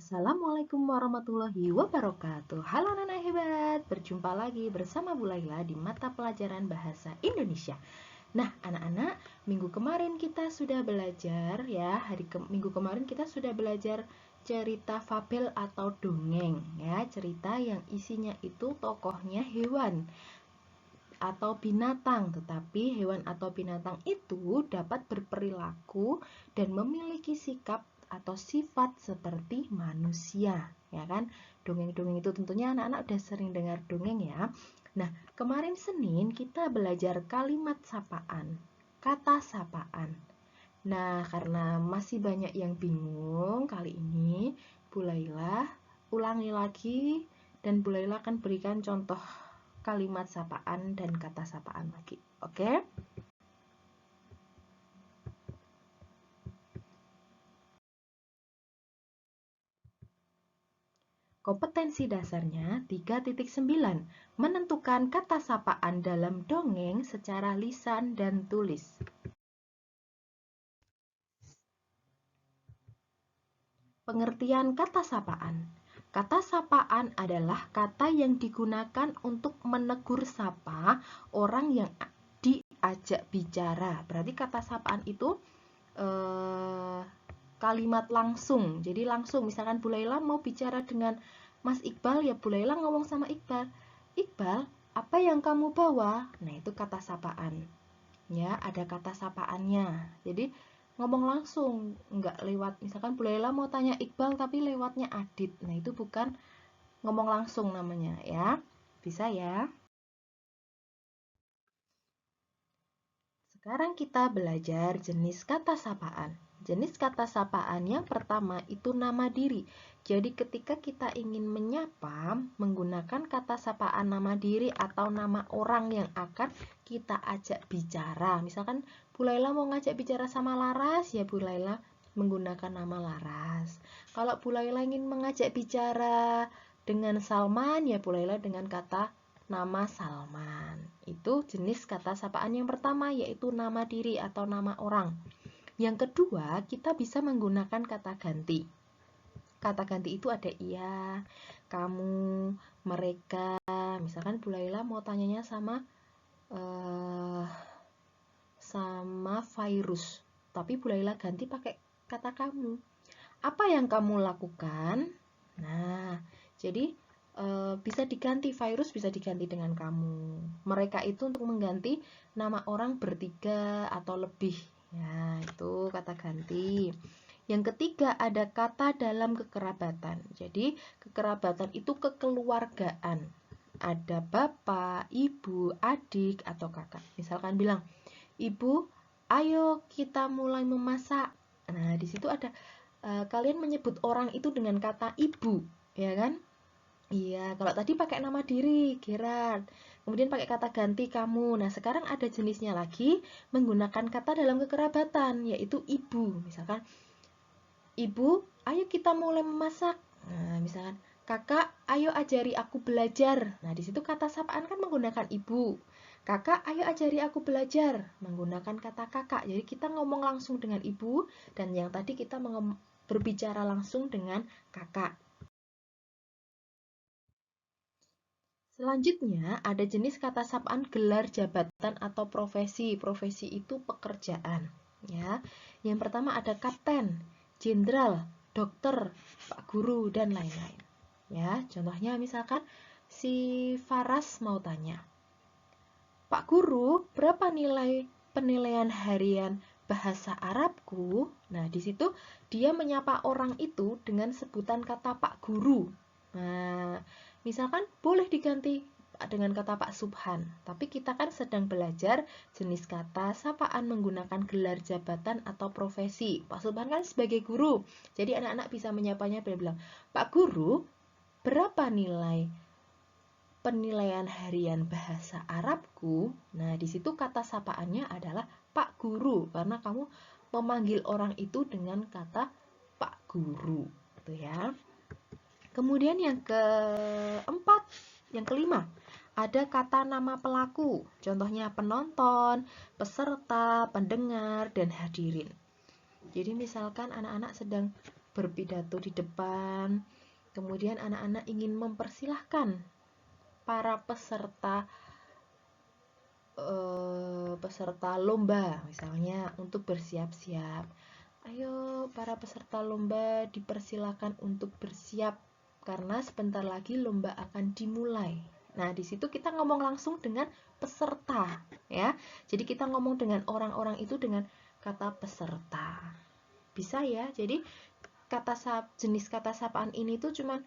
Assalamualaikum warahmatullahi wabarakatuh. Halo anak-anak hebat, berjumpa lagi bersama Bu Laila di mata pelajaran Bahasa Indonesia. Nah, anak-anak, minggu kemarin kita sudah belajar ya, minggu kemarin kita sudah belajar cerita fabel atau dongeng ya, cerita yang isinya itu tokohnya hewan atau binatang, tetapi hewan atau binatang itu dapat berperilaku dan memiliki sikap atau sifat seperti manusia, ya kan? Dongeng-dongeng itu tentunya anak-anak udah sering dengar dongeng ya. Nah, kemarin Senin kita belajar kalimat sapaan, kata sapaan. Nah, karena masih banyak yang bingung, kali ini Bu Laila ulangi lagi dan Bu Laila akan berikan contoh kalimat sapaan dan kata sapaan lagi. Oke? Kompetensi dasarnya 3.9. Menentukan kata sapaan dalam dongeng secara lisan dan tulis. Pengertian kata sapaan. Kata sapaan adalah kata yang digunakan untuk menegur sapa orang yang diajak bicara. Berarti kata sapaan itu kalimat langsung. Jadi langsung, misalkan Bu Laila mau bicara dengan Mas Iqbal, ya Bu Laila ngomong sama Iqbal, Iqbal, apa yang kamu bawa? Nah, itu kata sapaan. Ya, ada kata sapaannya. Jadi ngomong langsung, nggak lewat, misalkan Bu Laila mau tanya Iqbal tapi lewatnya Adit. Nah, itu bukan ngomong langsung namanya ya. Bisa ya? Sekarang kita belajar jenis kata sapaan. Jenis kata sapaan yang pertama itu nama diri. Jadi ketika kita ingin menyapa menggunakan kata sapaan nama diri atau nama orang yang akan kita ajak bicara. Misalkan Bu Laila mau ngajak bicara sama Laras, ya Bu Laila menggunakan nama Laras. Kalau Bu Laila ingin mengajak bicara dengan Salman, ya Bu Laila dengan kata nama Salman. Itu jenis kata sapaan yang pertama, yaitu nama diri atau nama orang. Yang kedua, kita bisa menggunakan kata ganti. Kata ganti itu ada ia, kamu, mereka. Misalkan Bu Laila mau tanyanya sama virus, tapi Bu Laila ganti pakai kata kamu. Apa yang kamu lakukan? Nah, jadi bisa diganti, virus bisa diganti dengan kamu. Mereka itu untuk mengganti nama orang bertiga atau lebih. Ya, itu kata ganti. Yang ketiga ada kata dalam kekerabatan. Jadi kekerabatan itu kekeluargaan. Ada bapak, ibu, adik, atau kakak. Misalkan bilang, Ibu, ayo kita mulai memasak. Nah, di situ ada kalian menyebut orang itu dengan kata ibu, ya kan? Iya, kalau tadi pakai nama diri, Gerard. Kemudian pakai kata ganti kamu. Nah, sekarang ada jenisnya lagi menggunakan kata dalam kekerabatan, yaitu ibu. Misalkan, Ibu, ayo kita mulai memasak. Nah, misalkan, Kakak, ayo ajari aku belajar. Nah, di situ kata sapaan kan menggunakan ibu. Kakak, ayo ajari aku belajar. Menggunakan kata kakak. Jadi kita ngomong langsung dengan ibu, dan yang tadi kita berbicara langsung dengan kakak. Selanjutnya, ada jenis kata sapaan gelar jabatan atau profesi. Profesi itu pekerjaan, ya. Yang pertama ada kapten, jenderal, dokter, pak guru, dan lain-lain. Ya, contohnya misalkan si Faras mau tanya, Pak Guru, berapa nilai penilaian harian bahasa Arabku? Nah, di situ dia menyapa orang itu dengan sebutan kata Pak Guru. Nah, misalkan boleh diganti dengan kata Pak Subhan, tapi kita kan sedang belajar jenis kata sapaan menggunakan gelar jabatan atau profesi. Pak Subhan kan sebagai guru, jadi anak-anak bisa menyapanya dan bilang, Pak Guru, berapa nilai penilaian harian bahasa Arabku? Nah, di situ kata sapaannya adalah Pak Guru, karena kamu memanggil orang itu dengan kata Pak Guru, gitu ya. Kemudian yang keempat, yang kelima, ada kata nama pelaku. Contohnya penonton, peserta, pendengar, dan hadirin. Jadi misalkan anak-anak sedang berpidato di depan. Kemudian anak-anak ingin mempersilahkan para peserta lomba misalnya untuk bersiap-siap. Ayo para peserta lomba dipersilakan untuk bersiap karena sebentar lagi lomba akan dimulai. Nah, di situ kita ngomong langsung dengan peserta, ya. Jadi kita ngomong dengan orang-orang itu dengan kata peserta. Bisa ya. Jadi jenis kata sapaan ini tuh cuman,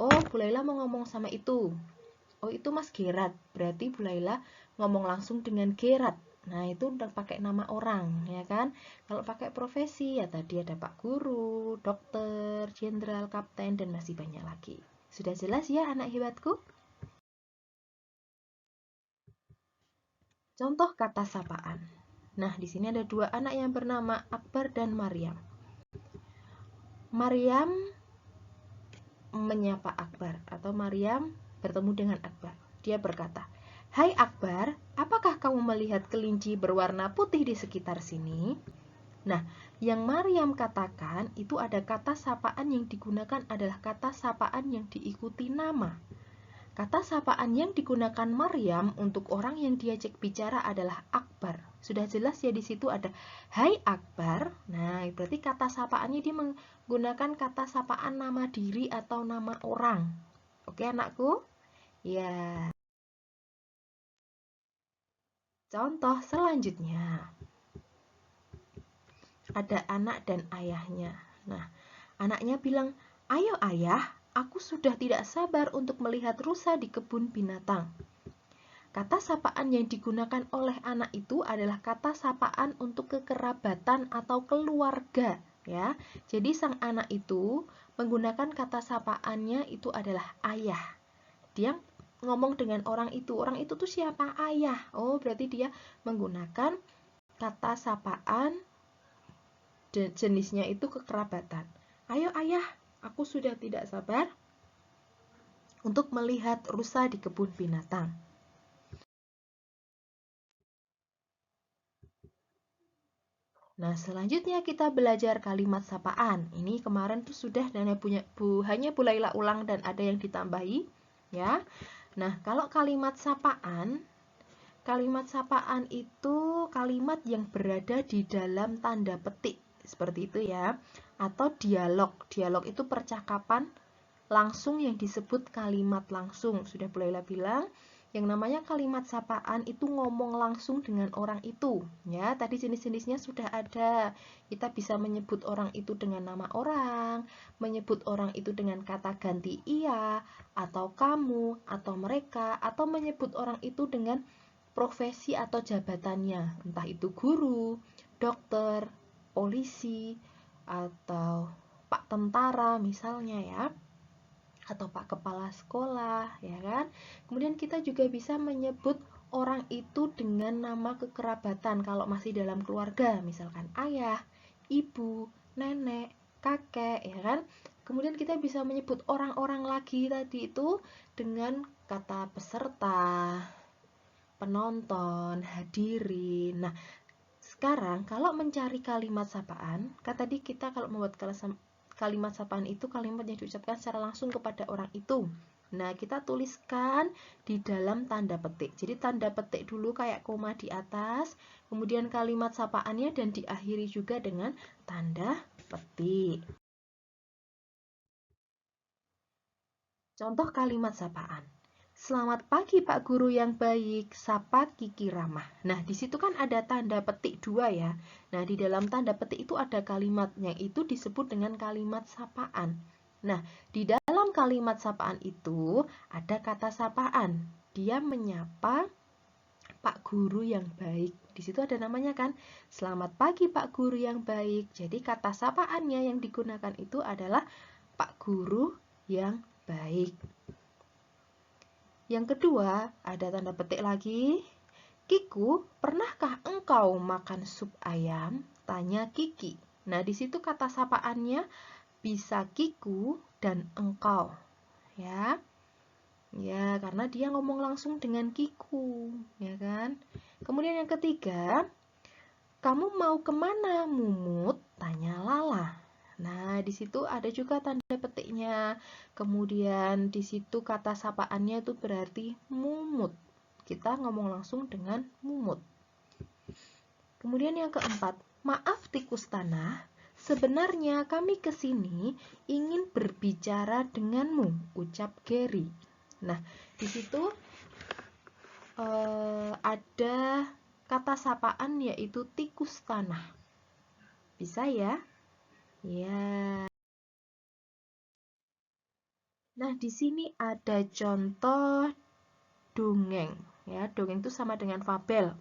oh, Bu Laila mau ngomong sama itu. Oh, itu Mas Gerat. Berarti Bu Laila ngomong langsung dengan Gerat. Nah, itu udah pakai nama orang, ya kan? Kalau pakai profesi, ya tadi ada Pak Guru, dokter, jenderal, kapten, dan masih banyak lagi. Sudah jelas ya anak hebatku? Contoh kata sapaan. Nah, di sini ada dua anak yang bernama Akbar dan Maryam. Maryam menyapa Akbar atau Maryam bertemu dengan Akbar. Dia berkata, "Hai Akbar, apakah kamu melihat kelinci berwarna putih di sekitar sini?" Nah, yang Maryam katakan itu ada kata sapaan yang digunakan adalah kata sapaan yang diikuti nama. Kata sapaan yang digunakan Maryam untuk orang yang diajak bicara adalah Akbar. Sudah jelas ya, di situ ada Hai Akbar. Nah, berarti kata sapaannya dia menggunakan kata sapaan nama diri atau nama orang. Oke, anakku? Ya. Contoh selanjutnya. Ada anak dan ayahnya. Nah, anaknya bilang, "Ayo ayah, aku sudah tidak sabar untuk melihat rusa di kebun binatang." Kata sapaan yang digunakan oleh anak itu adalah kata sapaan untuk kekerabatan atau keluarga, ya. Jadi sang anak itu menggunakan kata sapaannya itu adalah ayah. Dia ngomong dengan orang itu. Orang itu tuh siapa? Ayah. Oh, berarti dia menggunakan kata sapaan jenisnya itu kekerabatan. Ayo ayah, aku sudah tidak sabar untuk melihat rusa di kebun binatang. Nah, selanjutnya kita belajar kalimat sapaan. Ini kemarin tuh sudah dan hanya Bu Laila ulang dan ada yang ditambahi, ya. Nah, kalau kalimat sapaan itu kalimat yang berada di dalam tanda petik, seperti itu ya. Atau dialog. Dialog itu percakapan langsung yang disebut kalimat langsung. Sudah Bu Laila bilang, yang namanya kalimat sapaan itu ngomong langsung dengan orang itu. Ya, tadi jenis-jenisnya sudah ada. Kita bisa menyebut orang itu dengan nama orang, menyebut orang itu dengan kata ganti ia, atau kamu, atau mereka, atau menyebut orang itu dengan profesi atau jabatannya, entah itu guru, dokter, polisi, atau Pak Tentara misalnya ya, atau Pak Kepala Sekolah, ya kan? Kemudian kita juga bisa menyebut orang itu dengan nama kekerabatan kalau masih dalam keluarga, misalkan ayah, ibu, nenek, kakek, ya kan? Kemudian kita bisa menyebut orang-orang lagi tadi itu dengan kata peserta, penonton, hadirin. Nah, sekarang kalau mencari kalimat sapaan, kan tadi kita kalau membuat kalimat sapaan itu kalimat yang diucapkan secara langsung kepada orang itu. Nah, kita tuliskan di dalam tanda petik. Jadi tanda petik dulu kayak koma di atas, kemudian kalimat sapaannya dan diakhiri juga dengan tanda petik. Contoh kalimat sapaan. Selamat pagi Pak Guru yang baik, sapa Kiki ramah. Nah, di situ kan ada tanda petik 2 ya. Nah, di dalam tanda petik itu ada kalimatnya, itu disebut dengan kalimat sapaan. Nah, di dalam kalimat sapaan itu ada kata sapaan. Dia menyapa Pak Guru yang baik. Di situ ada namanya kan, selamat pagi Pak Guru yang baik. Jadi kata sapaannya yang digunakan itu adalah Pak Guru yang baik. Yang kedua, ada tanda petik lagi. Kiku, pernahkah engkau makan sup ayam? Tanya Kiki. Nah, di situ kata sapaannya bisa Kiku dan engkau. Ya. Ya, karena dia ngomong langsung dengan Kiku, ya kan? Kemudian yang ketiga, kamu mau kemana, Mumut? Tanya Lala. Nah, di situ ada juga tanda petiknya. Kemudian di situ kata sapaannya itu berarti mumut. Kita ngomong langsung dengan mumut. Kemudian yang keempat, maaf tikus tanah, sebenarnya kami kesini ingin berbicara denganmu, ucap Gary. Nah, di situ ada kata sapaan yaitu tikus tanah. Bisa ya? Ya. Nah, di sini ada contoh dongeng. Ya, dongeng itu sama dengan fabel.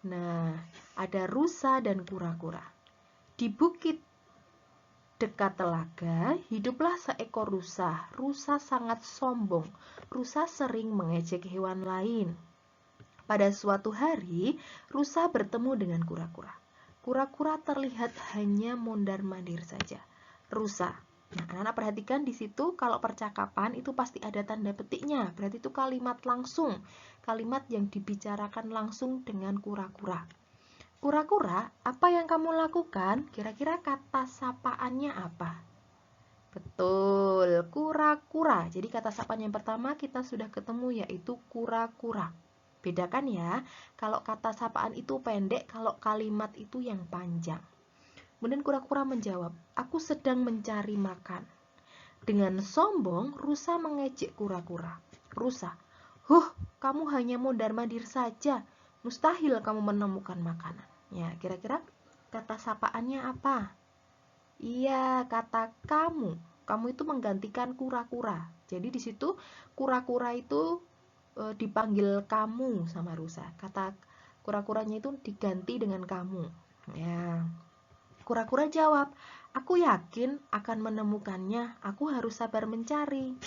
Nah, ada rusa dan kura-kura. Di bukit dekat telaga, hiduplah seekor rusa. Rusa sangat sombong. Rusa sering mengejek hewan lain. Pada suatu hari, rusa bertemu dengan kura-kura. Kura-kura terlihat hanya mondar-mandir saja. Rusa. Nah, anak-anak perhatikan di situ kalau percakapan itu pasti ada tanda petiknya. Berarti itu kalimat langsung. Kalimat yang dibicarakan langsung dengan kura-kura. Kura-kura, apa yang kamu lakukan? Kira-kira kata sapaannya apa? Betul, kura-kura. Jadi kata sapaan yang pertama kita sudah ketemu yaitu kura-kura. Bedakan ya, kalau kata sapaan itu pendek, kalau kalimat itu yang panjang. Kemudian kura-kura menjawab, aku sedang mencari makan. Dengan sombong, rusa mengejek kura-kura. Rusa, kamu hanya mondar-mandir saja. Mustahil kamu menemukan makanan. Ya, kira-kira kata sapaannya apa? Iya, kata kamu. Kamu itu menggantikan kura-kura. Jadi di situ kura-kura itu dipanggil kamu sama rusa. Kata kura-kuranya itu diganti dengan kamu. Ya. Kura-kura jawab, aku yakin akan menemukannya. Aku harus sabar mencari.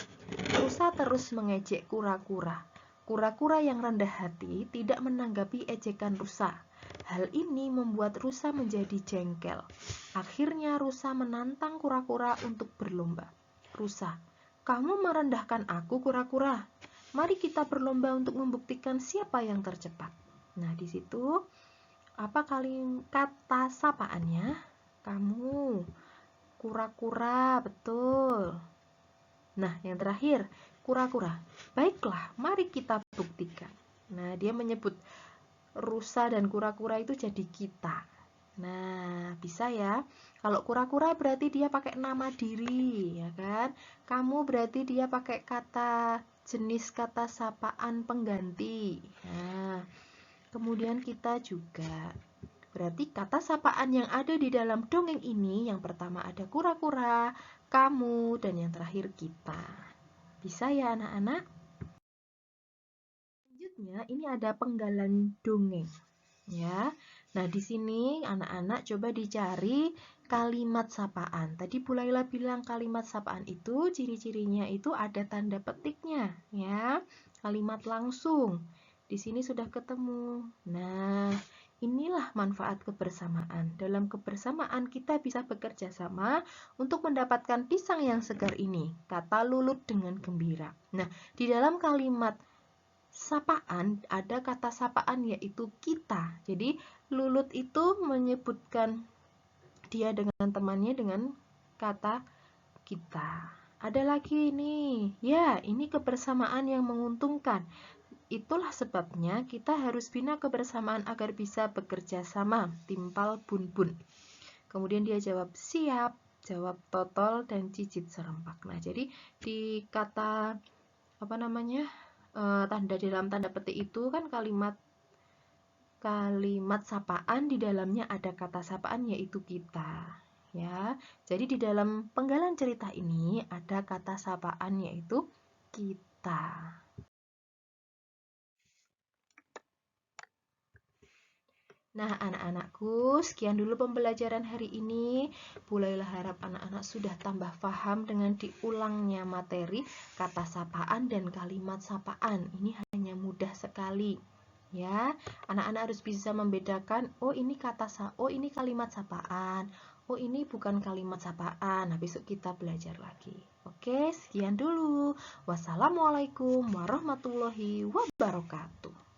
Rusa terus mengejek kura-kura. Kura-kura yang rendah hati tidak menanggapi ejekan rusa. Hal ini membuat rusa menjadi jengkel. Akhirnya rusa menantang kura-kura untuk berlomba. Rusa, kamu merendahkan aku, kura-kura. Mari kita berlomba untuk membuktikan siapa yang tercepat. Nah, di situ apa kata sapaannya? Kamu, kura-kura, betul. Nah, yang terakhir, kura-kura. Baiklah, mari kita buktikan. Nah, dia menyebut rusa dan kura-kura itu jadi kita. Nah, bisa ya. Kalau kura-kura berarti dia pakai nama diri, ya kan? Kamu berarti dia pakai kata jenis kata sapaan pengganti. Nah, kemudian kita juga berarti kata sapaan yang ada di dalam dongeng ini yang pertama ada kura-kura, kamu, dan yang terakhir kita. Bisa ya anak-anak? Selanjutnya ini ada penggalan dongeng. Ya. Nah, di sini anak-anak coba dicari kalimat sapaan. Tadi Bu Laila bilang kalimat sapaan itu ciri-cirinya itu ada tanda petiknya, ya. Kalimat langsung. Di sini sudah ketemu. Nah, inilah manfaat kebersamaan. Dalam kebersamaan kita bisa bekerja sama untuk mendapatkan pisang yang segar ini. Kata Lulut dengan gembira. Nah, di dalam kalimat sapaan ada kata sapaan yaitu kita. Jadi Lulut itu menyebutkan dia dengan temannya dengan kata kita. Ada lagi nih. Ya, ini kebersamaan yang menguntungkan. Itulah sebabnya kita harus bina kebersamaan agar bisa bekerja sama. Timpal Bun-Bun. Kemudian dia jawab siap, jawab Totol dan Cicit serempak. Nah, jadi di kata apa namanya? Tanda dalam tanda petik itu kan kalimat sapaan di dalamnya ada kata sapaan yaitu kita, ya. Jadi di dalam penggalan cerita ini ada kata sapaan yaitu kita. Nah, anak-anakku, sekian dulu pembelajaran hari ini. Bu Laila harap anak-anak sudah tambah paham dengan diulangnya materi kata sapaan dan kalimat sapaan. Ini hanya mudah sekali. Ya, anak-anak harus bisa membedakan, oh ini kalimat sapaan. Oh, ini bukan kalimat sapaan. Nah, besok kita belajar lagi. Oke, sekian dulu. Wassalamualaikum warahmatullahi wabarakatuh.